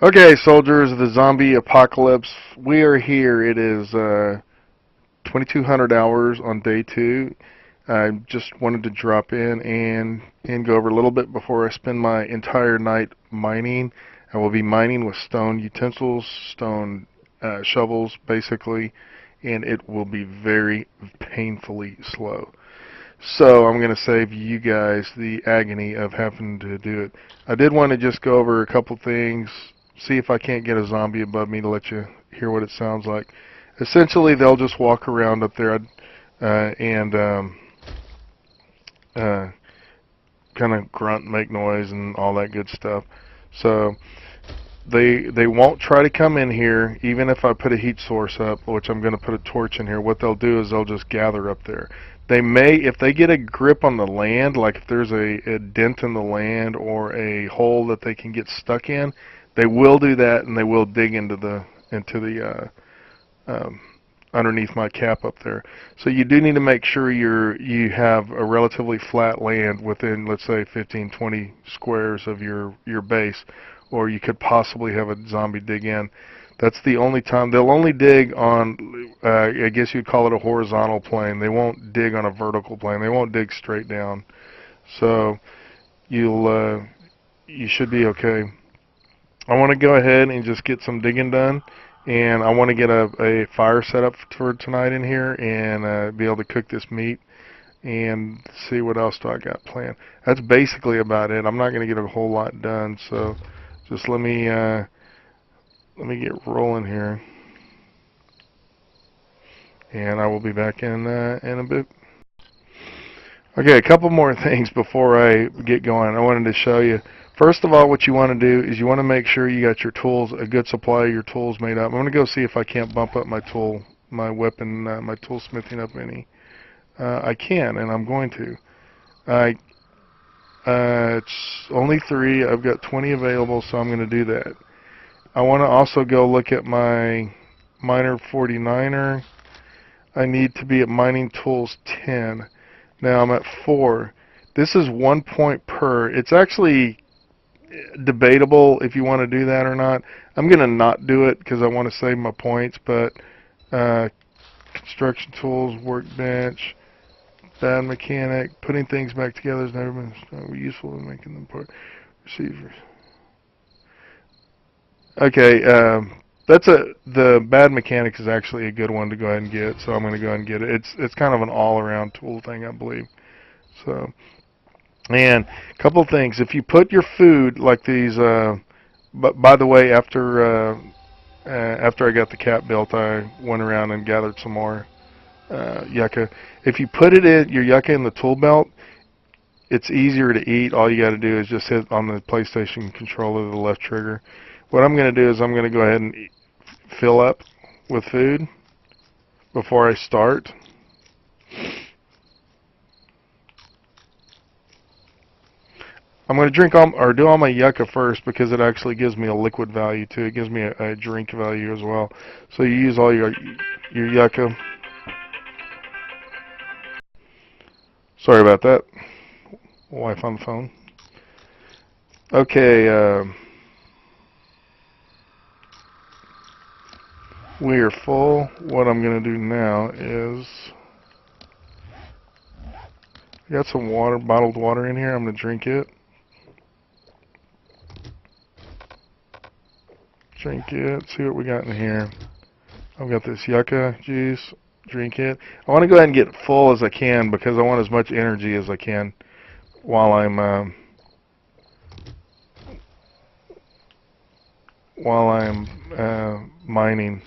Okay, soldiers of the zombie apocalypse, we are here. It is 2200 hours on day two. I just wanted to drop in and go over a little bit before I spend my entire night mining. I will be mining with stone utensils, stone shovels, basically, and it will be very painfully slow. So I'm going to save you guys the agony of having to do it. I did want to just go over a couple things, see if I can't get a zombie above me to let you hear what it sounds like. Essentially, they'll just walk around up there and uh, kind of grunt, make noise, and all that good stuff. So they won't try to come in here, even if I put a heat source up, which I'm going to put a torch in here. What they'll do is they'll just gather up there. They may, if they get a grip on the land, like if there's a dent in the land or a hole that they can get stuck in, they will do that, and they will dig into the underneath my cap up there. So you do need to make sure you have a relatively flat land within, let's say, 15, 20 squares of your base, or you could possibly have a zombie dig in. That's the only time they'll only dig on, I guess you'd call it a horizontal plane. They won't dig on a vertical plane. They won't dig straight down. So you should be okay. I want to go ahead and just get some digging done, and I want to get a fire set up for tonight in here and be able to cook this meat and see what else do I got planned. That's basically about it. I'm not going to get a whole lot done, so just let me get rolling here, and I will be back in a bit. Okay, a couple more things before I get going. I wanted to show you. First of all, what you want to do is you want to make sure you got your tools, a good supply of your tools made up. I'm going to go see if I can't bump up my weapon, my tool smithing up any. I can, and I'm going to. I it's only 3. I've got 20 available, so I'm going to do that. I want to also go look at my miner 49er. I need to be at mining tools 10. Now I'm at 4. This is 1 point per. It's actually debatable if you want to do that or not. I'm going to not do it because I want to save my points, but uh, construction tools, workbench, bad mechanic, putting things back together has never been useful in making them part. Receivers. Okay, the bad mechanic is actually a good one to go ahead and get, so I'm going to go ahead and get it. It's kind of an all-around tool thing, I believe. So, and a couple of things. If you put your food like these, but by the way, after I got the cap built, I went around and gathered some more yucca. If you put it in your yucca in the tool belt, it's easier to eat. All you got to do is just hit on the PlayStation controller, the left trigger. What I'm going to do is I'm going to go ahead and fill up with food before I start. I'm going to drink all, or do all my yucca first because it actually gives me a liquid value too. It gives me a drink value as well. So you use all your yucca. Sorry about that. Wife on the phone. Okay, we are full. What I'm going to do now is I got some water, bottled water in here. I'm going to drink it. Drink it. See what we got in here. I've got this yucca juice. Drink it. I want to go ahead and get full as I can because I want as much energy as I can while I'm mining.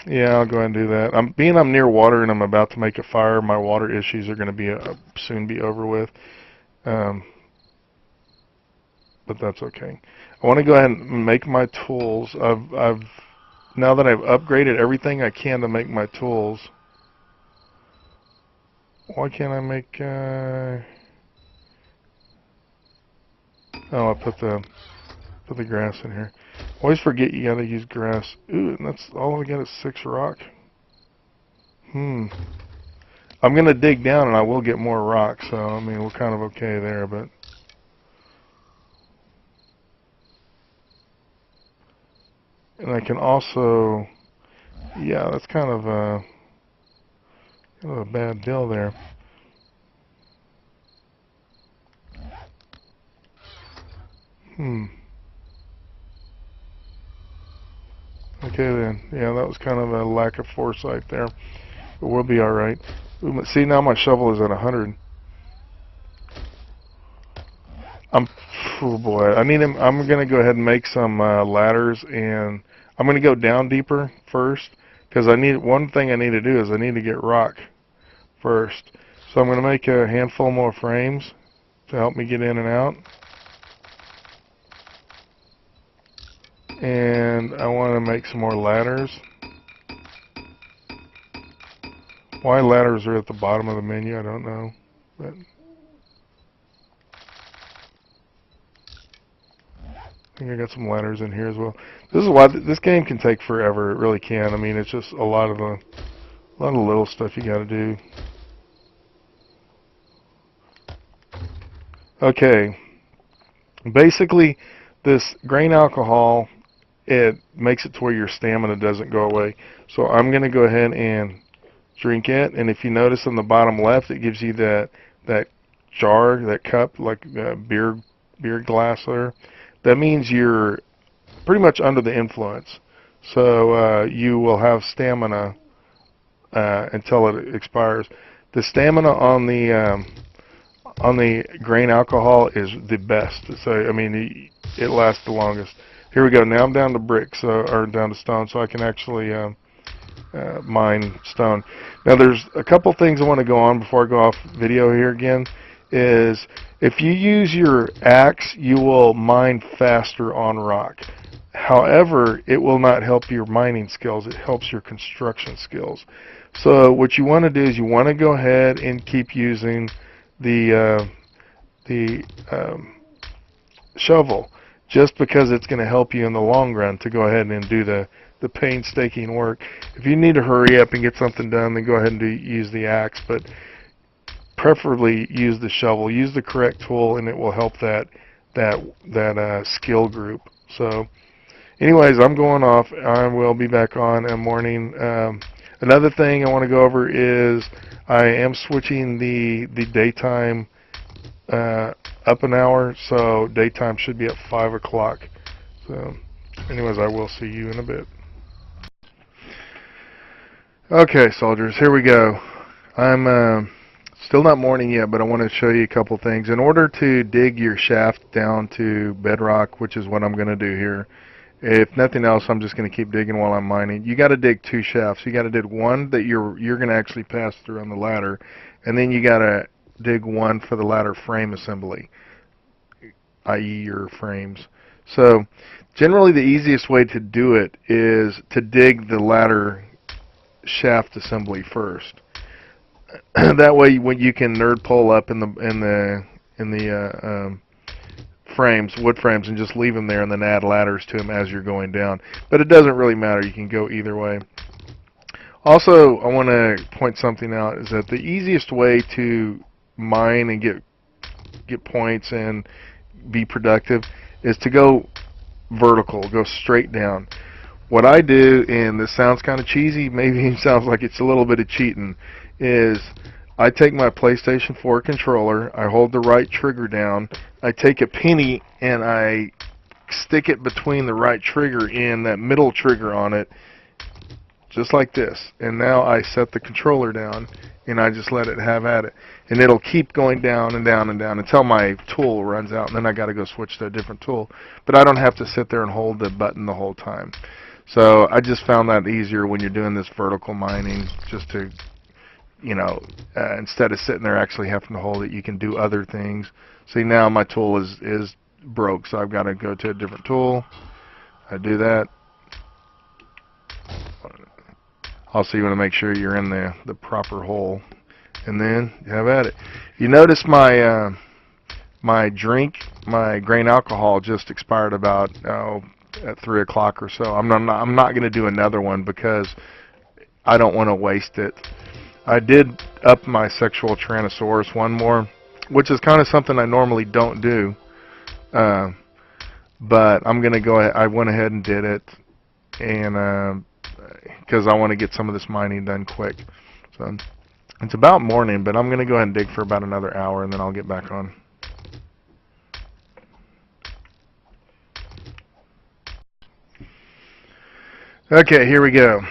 Yeah, I'll go ahead and do that. I'm near water and I'm about to make a fire. My water issues are going to be soon be over with. Um, but that's okay. I want to go ahead and make my tools. I've now that I've upgraded everything I can to make my tools. Why can't I make? Oh, I put the grass in here. Always forget you gotta use grass. Ooh, and that's all I got is 6 rock. I'm going to dig down and I will get more rock, so I mean we're kind of okay there, but and I can also, yeah, that's kind of a bad deal there. Okay then, yeah, that was kind of a lack of foresight there, but we'll be all right. See, now my shovel is at 100. Oh boy, I'm gonna go ahead and make some ladders, and I'm gonna go down deeper first because one thing I need to do is I need to get rock first. So I'm gonna make a handful more frames to help me get in and out, and I want to make some more ladders. Why ladders are at the bottom of the menu, I don't know, but I think I got some ladders in here as well. This is why this game can take forever. It really can. I mean, it's just a lot of little stuff you got to do. Okay. Basically, this grain alcohol, it makes it to where your stamina doesn't go away. So I'm going to go ahead and drink it. And if you notice on the bottom left, it gives you that jar, that cup, like beer glass there. That means you're pretty much under the influence. So you will have stamina until it expires. The stamina on the grain alcohol is the best. So I mean, it lasts the longest. Here we go. Now I'm down to bricks or down to stone, so I can actually mine stone. Now there's a couple things I want to go on before I go off video here again. Is if you use your axe, you will mine faster on rock. However, it will not help your mining skills. It helps your construction skills. So what you want to do is you want to go ahead and keep using the shovel, just because it's going to help you in the long run to go ahead and do the painstaking work. If you need to hurry up and get something done, then go ahead and use the axe, but preferably use the shovel. Use the correct tool, and it will help that skill group. So anyways, I'm going off. I will be back on in the morning. Another thing I want to go over is I am switching the daytime up an hour, so daytime should be at 5 o'clock. So anyways, I will see you in a bit. Okay, soldiers, here we go. I'm still not morning yet, but I want to show you a couple things. In order to dig your shaft down to bedrock, which is what I'm going to do here, if nothing else, I'm just going to keep digging while I'm mining. You got to dig two shafts. You got to dig one that you're going to actually pass through on the ladder, and then you got to dig one for the ladder frame assembly, i.e. your frames. So generally the easiest way to do it is to dig the ladder shaft assembly first. That way, when you can nerd pull up in the frames, wood frames, and just leave them there, and then add ladders to them as you're going down. But it doesn't really matter. You can go either way. Also, I want to point something out: is that the easiest way to mine and get points and be productive is to go vertical, go straight down. What I do, and this sounds kind of cheesy, maybe it sounds like it's a little bit of cheating, is I take my PlayStation 4 controller, I hold the right trigger down, I take a penny and I stick it between the right trigger and that middle trigger on it, just like this. And now I set the controller down and I just let it have at it. And it'll keep going down and down and down until my tool runs out, and then I got to go switch to a different tool. But I don't have to sit there and hold the button the whole time. So I just found that easier when you're doing this vertical mining, just to, you know, instead of sitting there actually having to hold it, you can do other things. See, now my tool is broke, so I've got to go to a different tool. I do that. Also, you want to make sure you're in the proper hole, and then you have at it. You notice my my grain alcohol just expired about at 3 o'clock or so. I'm not going to do another one because I don't want to waste it. I did up my sexual Tyrannosaurus one more, which is kind of something I normally don't do. Uh, but I'm gonna go ahead. I went ahead and did it, and because I want to get some of this mining done quick. So it's about morning, but I'm gonna go ahead and dig for about another hour, and then I'll get back on. Okay, here we go.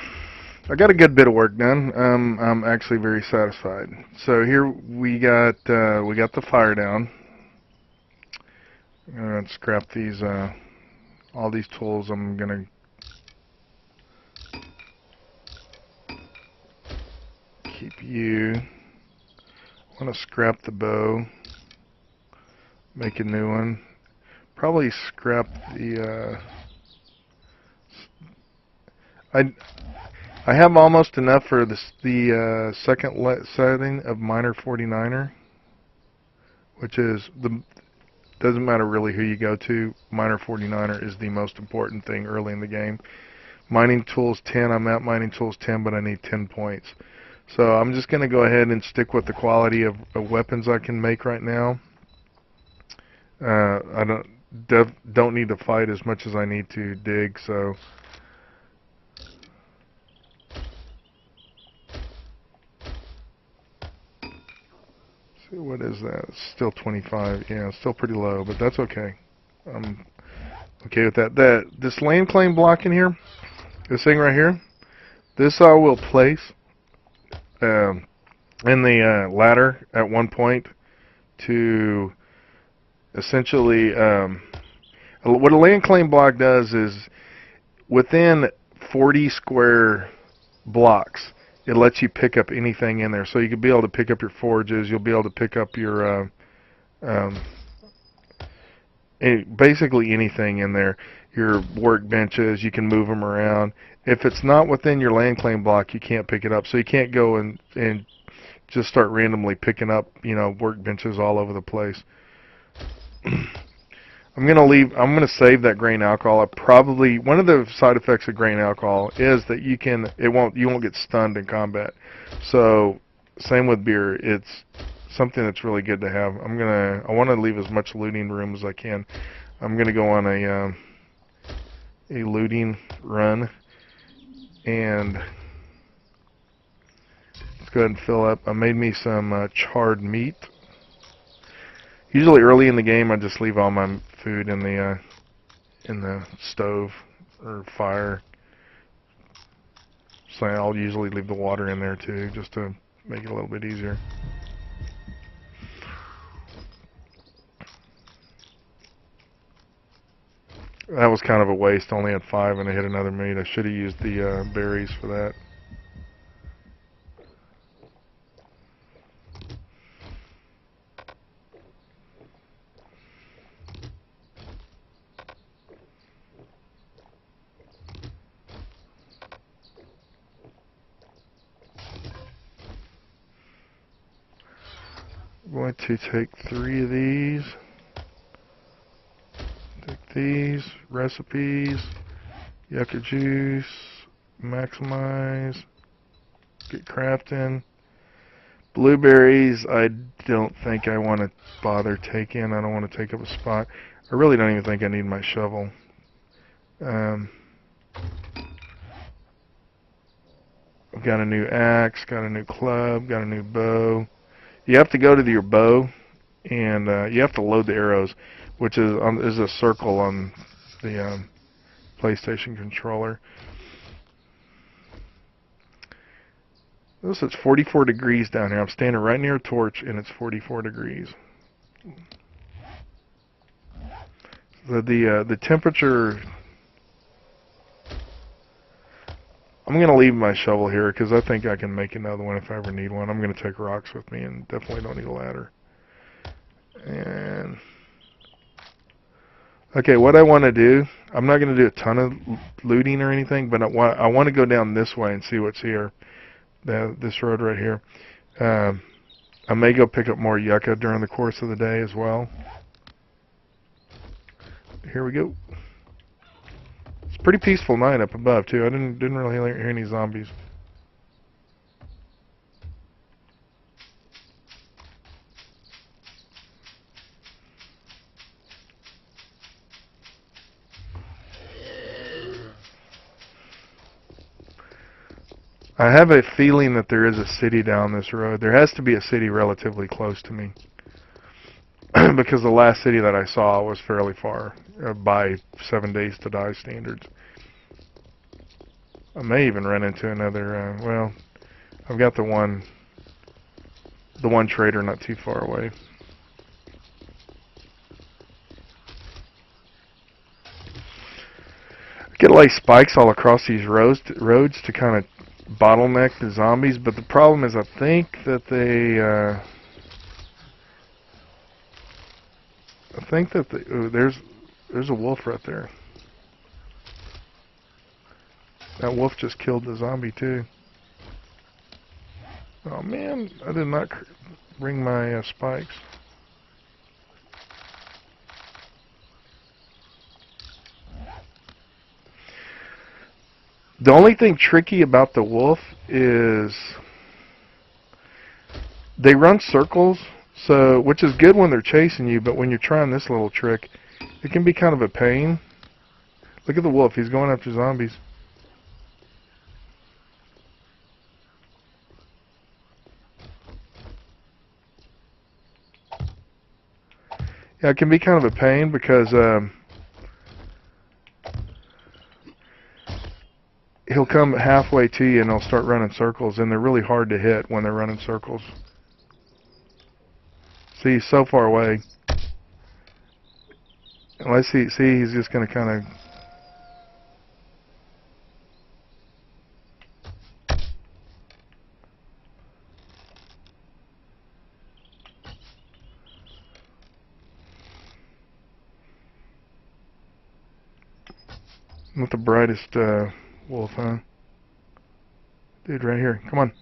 I got a good bit of work done. I'm actually very satisfied. So here we got the fire down. Let's scrap these all these tools. I'm gonna keep you. I want to scrap the bow, make a new one. Probably scrap the. I have almost enough for the second setting of Miner 49er, which is the. Doesn't matter really who you go to. Miner 49er is the most important thing early in the game. Mining tools 10. I'm at mining tools 10, but I need 10 points. So I'm just going to go ahead and stick with the quality of weapons I can make right now. I don't need to fight as much as I need to dig. So see, what is that? It's still 25. Yeah, it's still pretty low, but that's okay. I'm okay with that. This land claim block in here, this thing right here, this I will place in the ladder at one point to essentially what a land claim block does is within 40 square blocks it lets you pick up anything in there. So you could be able to pick up your forges, you'll be able to pick up your basically anything in there. Your workbenches, you can move them around. If it's not within your land claim block, you can't pick it up. So you can't go and just start randomly picking up, workbenches all over the place. I'm gonna save that grain alcohol. One of the side effects of grain alcohol is that you won't get stunned in combat. So same with beer. It's something that's really good to have. I want to leave as much looting room as I can. I'm gonna go on a looting run, and let's go ahead and fill up. I made me some charred meat. Usually early in the game, I just leave all my food in the stove or fire. So I'll usually leave the water in there too, just to make it a little bit easier. That was kind of a waste. Only had 5 and I hit another meat. I should have used the berries for that. I'm going to take 3 of these. Take these recipes, yucca juice, maximize, get crafting. Blueberries, I don't think I want to bother taking. I don't want to take up a spot. I really don't even think I need my shovel. I've got a new axe, got a new club, got a new bow. You have to go to your bow, and you have to load the arrows, which is a circle on the PlayStation controller. Notice it's 44 degrees down here. I'm standing right near a torch, and it's 44 degrees. The temperature. I'm going to leave my shovel here because I think I can make another one if I ever need one. I'm going to take rocks with me and definitely don't need a ladder. And okay, what I want to do, I'm not going to do a ton of looting or anything, but I want to go down this way and see what's here. This road right here. I may go pick up more yucca during the course of the day as well. Here we go. It's a pretty peaceful night up above too. I didn't really hear any zombies. I have a feeling that there is a city down this road. There has to be a city relatively close to me. Because the last city that I saw was fairly far by 7 days to die standards. I may even run into another, well, I've got the one trader not too far away. Get like spikes all across these roads to kind of bottleneck the zombies, but the problem is I think that ooh, there's a wolf right there. That wolf just killed the zombie too. Oh man, I did not bring my spikes. The only thing tricky about the wolf is they run circles, so which is good when they're chasing you, but when you're trying this little trick, it can be kind of a pain. Look at the wolf, he's going after zombies. Yeah, it can be kind of a pain because he'll come halfway to you and he'll start running circles, and they're really hard to hit when they're running circles. See, he's so far away. Unless see, he's just going to kind of... Not the brightest wolf, huh? Dude, right here. Come on.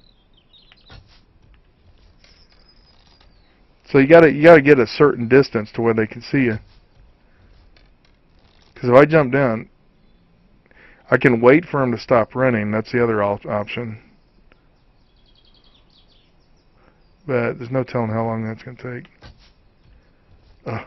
So you gotta get a certain distance to where they can see you. Because if I jump down, I can wait for him to stop running. That's the other option. But there's no telling how long that's going to take. Ugh.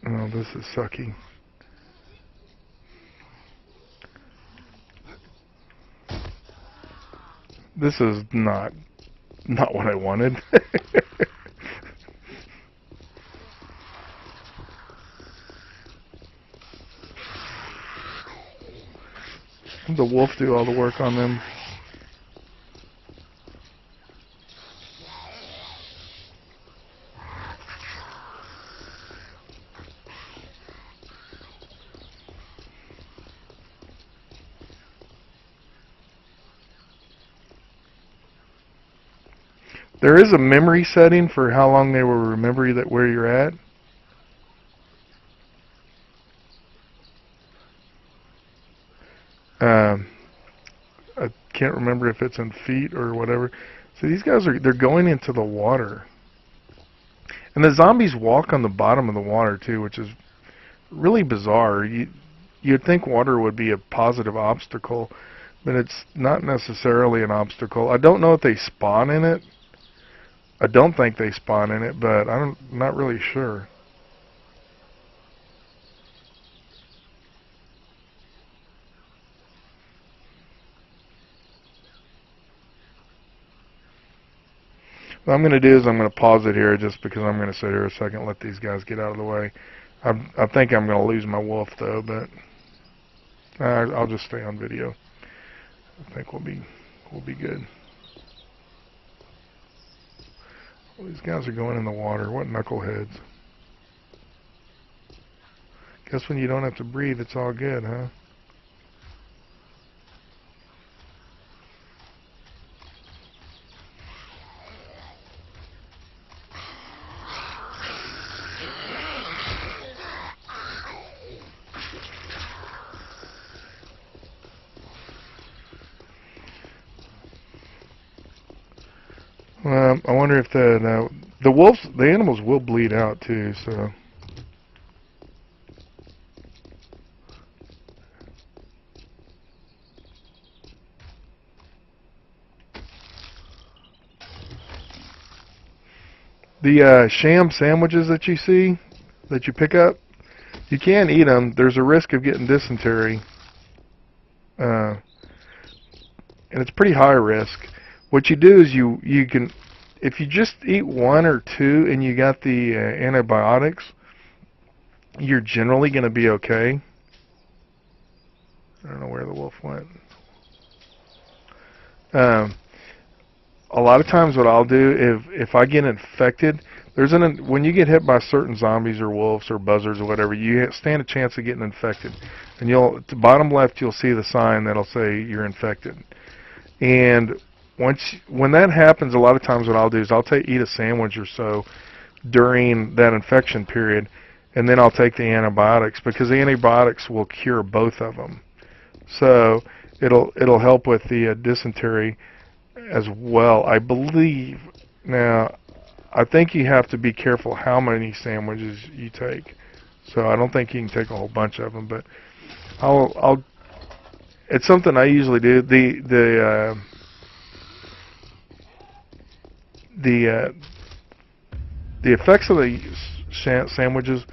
Oh, this is sucky. This is not what I wanted. The wolf do all the work on them. There is a memory setting for how long they will remember that where you're at. I can't remember if it's in feet or whatever. So these guys they're going into the water. And the zombies walk on the bottom of the water too, which is really bizarre. You'd think water would be a positive obstacle, but it's not necessarily an obstacle. I don't know if they spawn in it. I don't think they spawn in it, but I'm not really sure. What I'm going to do is I'm going to pause it here just because I'm going to sit here a second and let these guys get out of the way. I think I'm going to lose my wolf though, but I'll just stay on video. I think we'll be good. Well, these guys are going in the water. What knuckleheads. Guess when you don't have to breathe, it's all good, huh? I wonder if the wolves, the animals will bleed out too, so. The sham sandwiches that you see, that you pick up, you can eat them. There's a risk of getting dysentery, and it's pretty high risk. What you do is you can, if you just eat one or two and you got the antibiotics, you're generally going to be okay. I don't know where the wolf went. A lot of times what I'll do, if I get infected, when you get hit by certain zombies or wolves or buzzards or whatever, you stand a chance of getting infected. And at the bottom left, you'll see the sign that'll say you're infected. And when that happens, a lot of times what I'll do is I'll eat a sandwich or so during that infection period, and then I'll take the antibiotics, because the antibiotics will cure both of them. So it'll help with the dysentery as well, I believe. Now, I think you have to be careful how many sandwiches you take. So I don't think you can take a whole bunch of them, but it's something I usually do. The effects of the sandwiches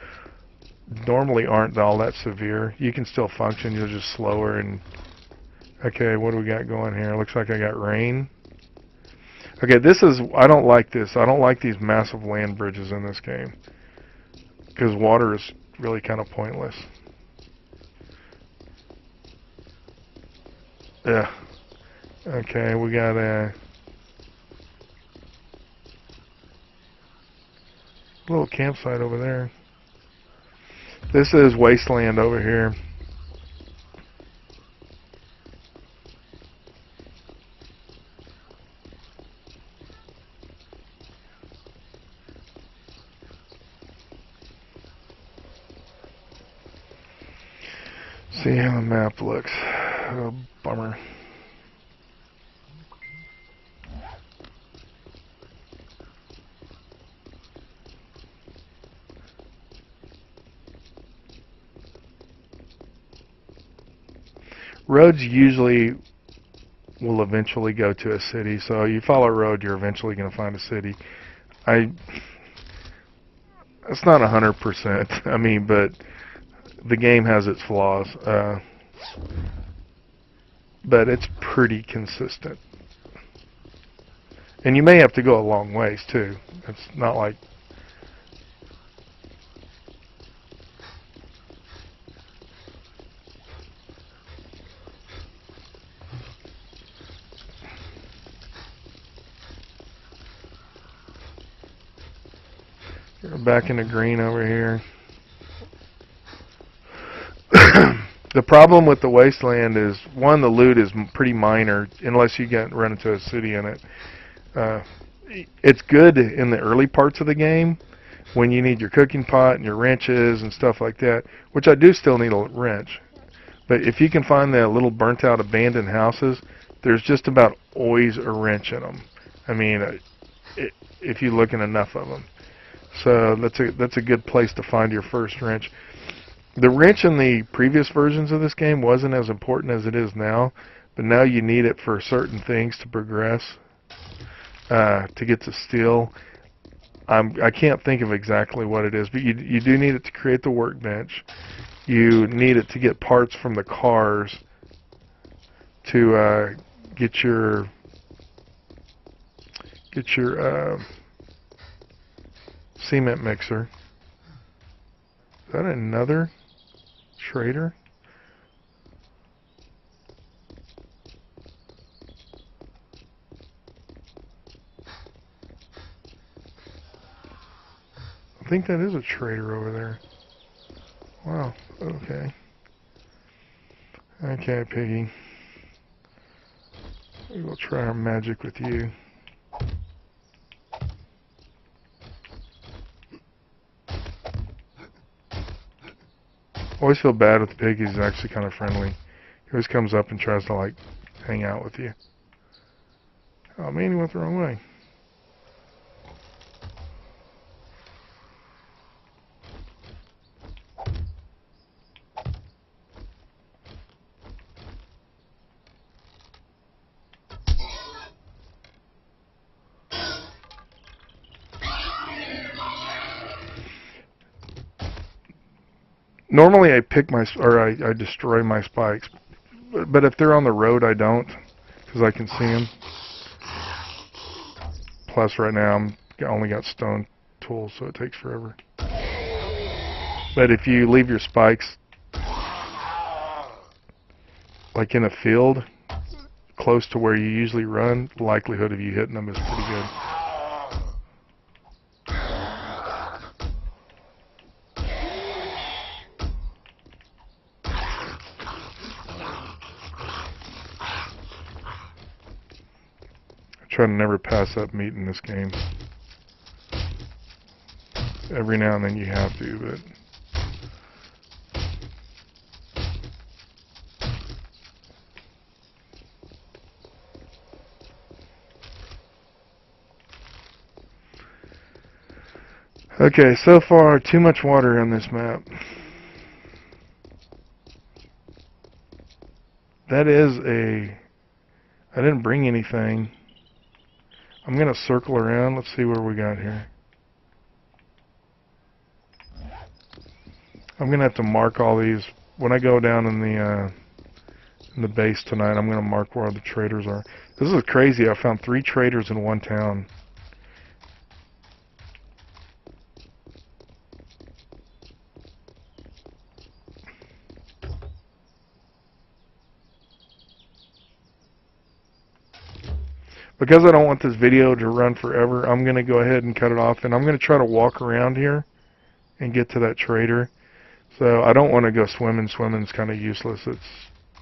normally aren't all that severe. You can still function. You're just slower. And okay, what do we got going here? Looks like I got rain. Okay, I don't like this. I don't like these massive land bridges in this game, because water is really kind of pointless. Yeah. Okay, we got a little campsite over there. This is wasteland over here. See how the map looks. Oh, bummer. Roads usually will eventually go to a city, so you follow a road, you're eventually going to find a city. It's not 100%. I mean, but the game has its flaws, but it's pretty consistent. And you may have to go a long ways too. It's not like you're back in the green over here. The problem with the wasteland is, one, the loot is pretty minor unless you run into a city in it. It's good in the early parts of the game when you need your cooking pot and your wrenches and stuff like that, which I do still need a wrench. But if you can find the little burnt out abandoned houses, there's just about always a wrench in them. I mean, if you look in enough of them. So that's a good place to find your first wrench. The wrench in the previous versions of this game wasn't as important as it is now, but now you need it for certain things to progress, to get to steel. I can't think of exactly what it is, but you do need it to create the workbench. You need it to get parts from the cars to get your cement mixer. Is that another trader? I think that is a trader over there. Wow, okay. Okay, Piggy. We will try our magic with you. Always feel bad with the pig. He's actually kind of friendly. He always comes up and tries to, like, hang out with you. Oh man, he went the wrong way. Normally I pick my, or I destroy my spikes, but if they're on the road I don't, because I can see them. Plus right now I only got stone tools, so it takes forever. But if you leave your spikes like in a field close to where you usually run, the likelihood of you hitting them is pretty good. I try to never pass up meat in this game. Every now and then you have to, but okay, so far too much water on this map. That is a, I didn't bring anything. I'm going to circle around. Let's see where we got here. I'm going to have to mark all these. When I go down in the base tonight, I'm going to mark where all the traders are. This is crazy. I found 3 traders in one town. Because I don't want this video to run forever, I'm going to go ahead and cut it off, and I'm going to try to walk around here and get to that trader. So I don't want to go swimming. Swimming's kind of useless. It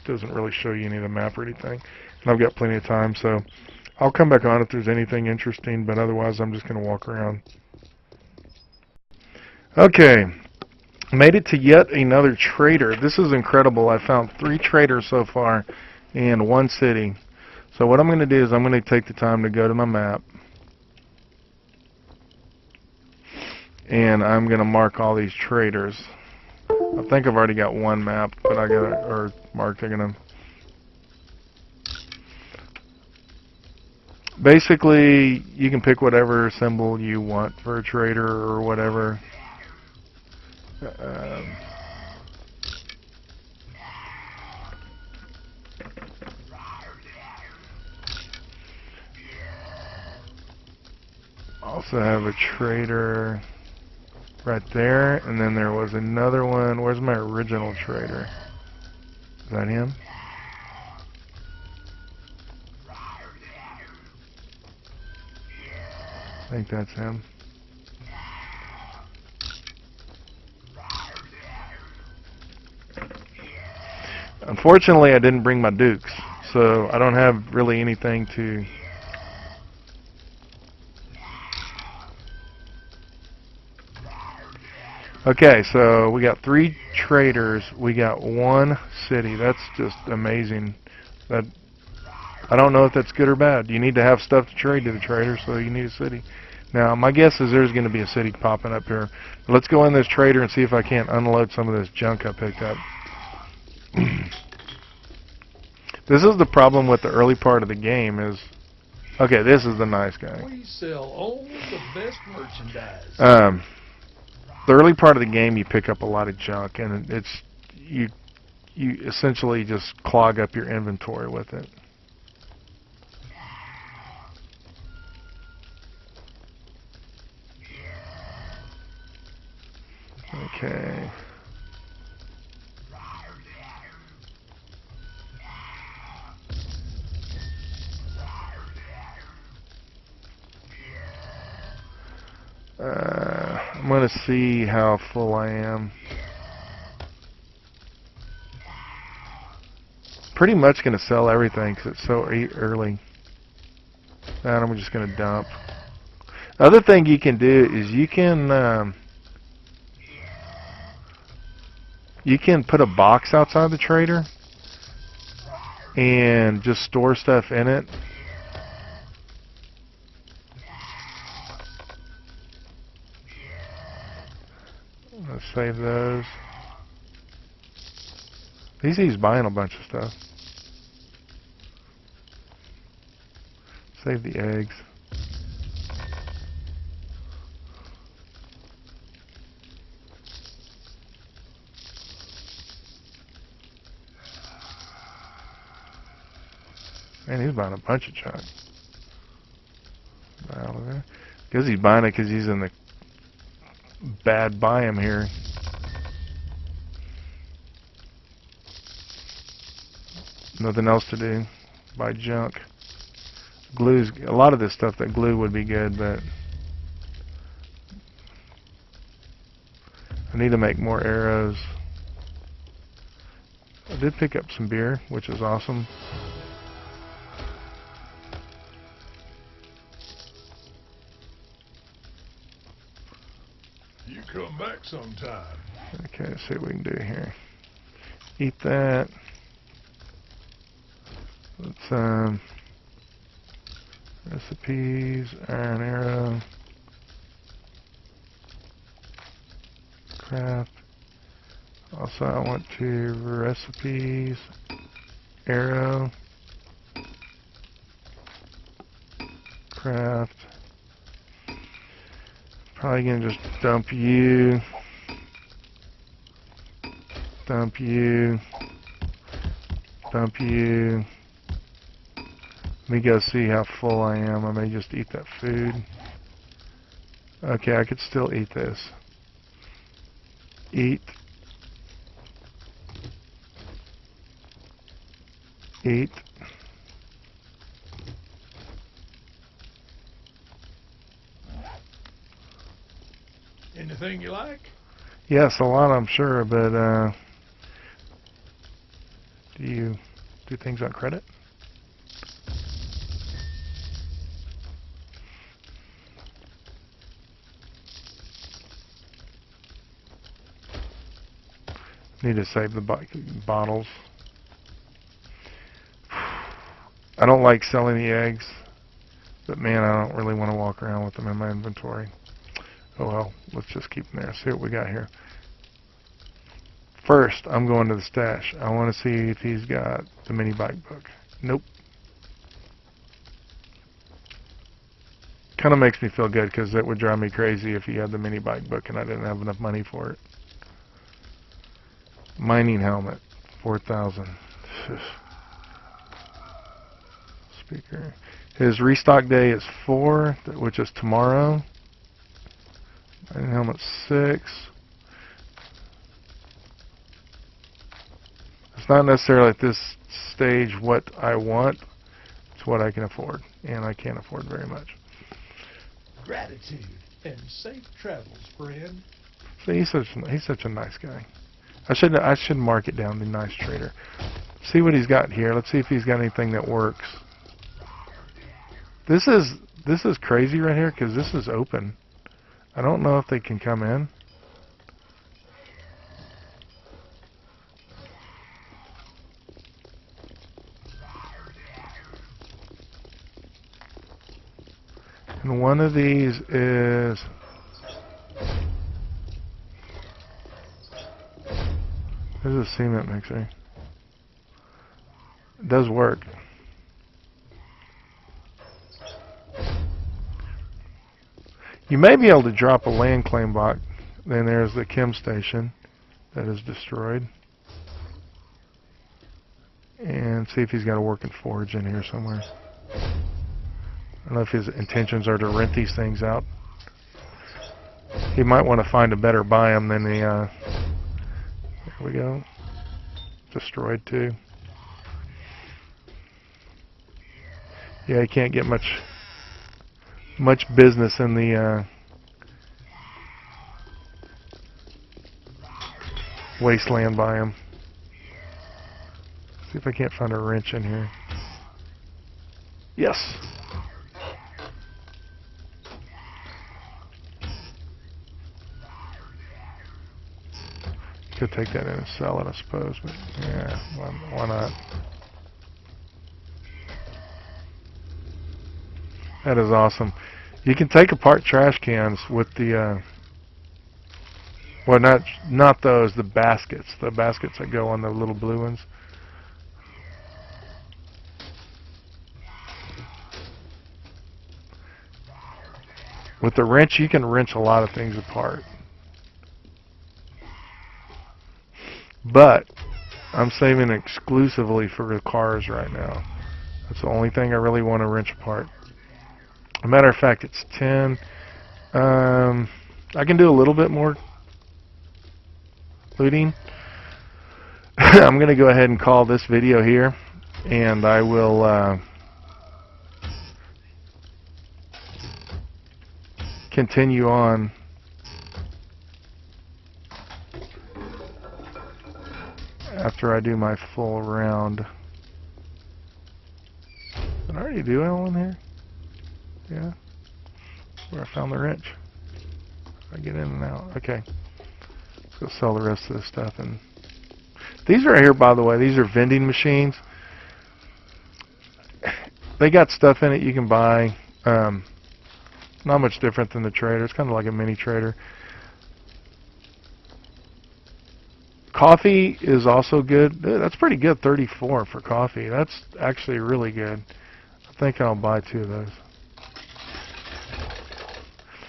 doesn't really show you any of the map or anything. And I've got plenty of time, so I'll come back on if there's anything interesting, but otherwise I'm just going to walk around. Okay, made it to yet another trader. This is incredible. I found 3 traders so far in one city. So what I'm going to do is I'm going to take the time to go to my map, and I'm going to mark all these traders. I think I've already got one map, but I got or marked. I'm going to basically, you can pick whatever symbol you want for a trader or whatever. Also have a trader right there, and then there was another one. Where's my original trader? Is that him? I think that's him. Unfortunately, I didn't bring my dukes, so I don't have really anything to... Okay, so we got 3 traders. We got 1 city. That's just amazing. That, I don't know if that's good or bad. You need to have stuff to trade to the trader, so you need a city. Now, my guess is there's going to be a city popping up here. Let's go in this trader and see if I can't unload some of this junk I picked up. This is the problem with the early part of the game is... Okay, this is the nice guy. We sell all the best merchandise. The early part of the game, you pick up a lot of junk, and it's you essentially just clog up your inventory with it. Okay. I'm going to see how full I am. Pretty much going to sell everything because it's so early. And I'm just going to dump. Other thing you can do is you can put a box outside the trader and just store stuff in it. Let's save those. He's buying a bunch of stuff. Save the eggs. Man, he's buying a bunch of junk. Because he's buying it because he's in the bad biome here. Nothing else to do. Buy junk. Glue's a lot of this stuff that glue would be good, but I need to make more arrows. I did pick up some beer, which is awesome. You come back sometime. Okay, let's see what we can do here. Eat that. Let's recipes, iron arrow, craft. Also, I want to recipes, arrow, craft. Probably gonna just dump you, dump you, dump you. Let me go see how full I am. I may just eat that food. Okay, I could still eat this. Eat. Eat. Anything you like? Yes, a lot, I'm sure, but do you do things on credit? Need to save the bottles. I don't like selling the eggs, but man, I don't really want to walk around with them in my inventory. Oh well, let's just keep them there. See what we got here. First, I'm going to the stash. I want to see if he's got the mini bike book. Nope. Kind of makes me feel good because it would drive me crazy if he had the mini bike book and I didn't have enough money for it. Mining helmet, 4,000. Speaker. His restock day is 4, which is tomorrow. Mining helmet 6. It's not necessarily at this stage what I want. It's what I can afford, and I can't afford very much. Gratitude and safe travels, friend. See, he's such a nice guy. I should mark it down to nice trader. See what he's got here. Let's see if he's got anything that works. This is crazy right here because this is open. I don't know if they can come in. And one of these is this is a cement mixer. It does work. You may be able to drop a land claim box. Then there's the chem station that is destroyed. And see if he's got a working forge in here somewhere. I don't know if his intentions are to rent these things out. He might want to find a better biome than the, there we go. Destroyed too. Yeah, he can't get much business in the wasteland biome. See if I can't find a wrench in here. Yes. Could take that in and sell it, I suppose, but yeah, why not? That is awesome. You can take apart trash cans with the, well, not those, the baskets that go on the little blue ones. With the wrench, you can wrench a lot of things apart. But I'm saving exclusively for the cars right now. That's the only thing I really want to wrench apart. As a matter of fact, it's 10. I can do a little bit more looting. I'm going to go ahead and call this video here, and I will continue on after I do my full round. Did I already do it all in here? Yeah. Where I found the wrench. I get in and out. Okay. Let's go sell the rest of this stuff. And these right here, by the way, these are vending machines. They got stuff in it you can buy. Not much different than the trader. It's kind of like a mini trader. Coffee is also good. That's pretty good, 34 for coffee. That's actually really good. I think I'll buy 2 of those.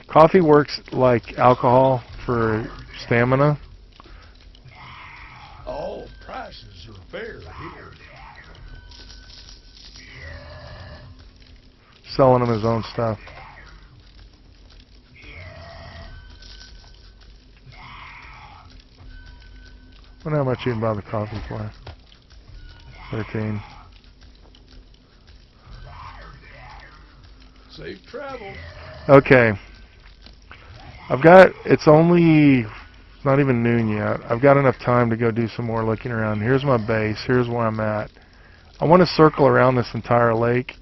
Coffee works like alcohol for stamina. All prices are fair here. Selling him his own stuff. I wonder how much you can buy the coffee for. 13. Safe travel. Okay. I've got, it's not even noon yet. I've got enough time to go do some more looking around. Here's my base. Here's where I'm at. I want to circle around this entire lake,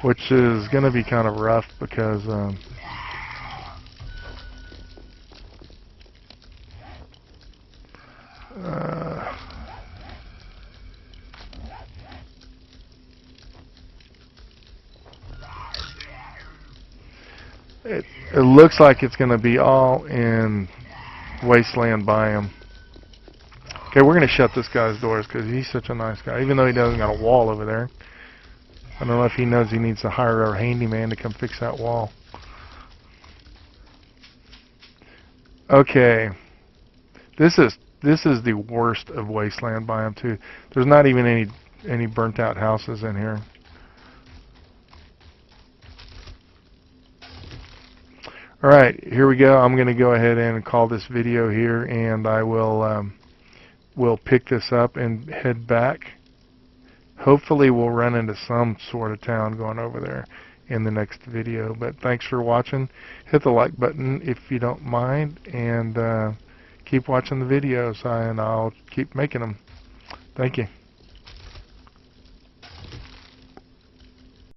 which is going to be kind of rough because it looks like it's going to be all in wasteland biome. Okay, we're going to shut this guy's doors because he's such a nice guy, even though he doesn't got a wall over there. I don't know if he knows he needs to hire a handyman to come fix that wall. Okay, this is the worst of wasteland biome too. There's not even any burnt out houses in here. All right, here we go. I'm going to go ahead and call this video here, and I will pick this up and head back. Hopefully we'll run into some sort of town going over there in the next video. But thanks for watching. Hit the like button if you don't mind, and keep watching the videos, and I'll keep making them. Thank you.